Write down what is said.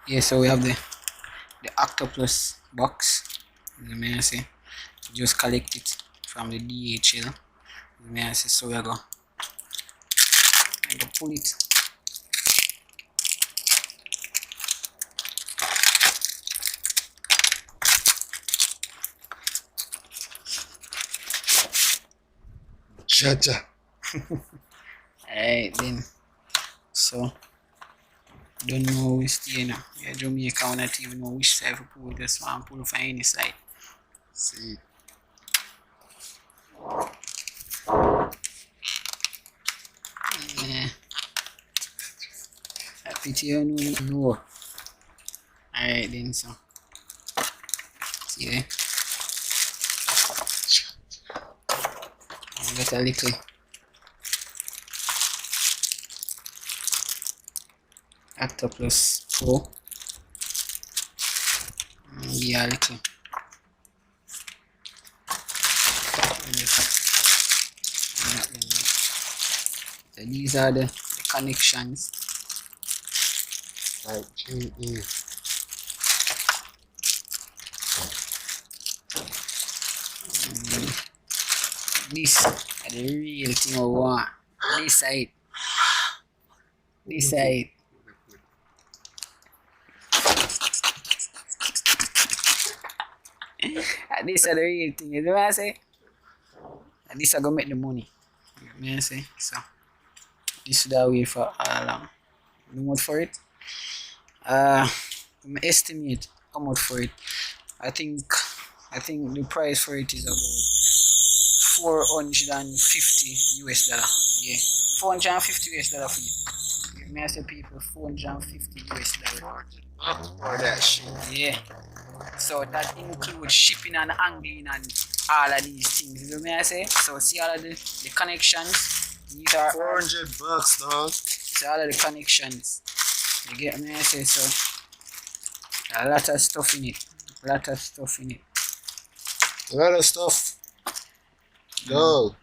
Yeah, so we have the Octoplus box. May I say, just collect it from the DHL. May I say, so we go pull it. Cha-cha. Alright then, so don't know which stay now. Yeah, Jamaica, I not even know which side to pull this one, pull from any side. See. Yeah. I pity you no. Alright then, so see there. Got a little Octoplus Pro. Yeah, a little. So these are the connections. Like GE. This is the real thing I want. This side. This side. This is the real thing. You know what I say? And this is gonna make the money. You know what I say? So this is the way for all along. How much for it? I estimate how much for it. I think the price for it is about $450 US. Yeah, $450 US for it. May I say people $450 US. Or that shit. Yeah. So that includes shipping and angling and all of these things. You know what I say? So see all of the connections. These are $400, dog. see all of the connections. You get me? I say so. A lot of stuff in it. A lot of stuff in it. A lot of stuff. Go.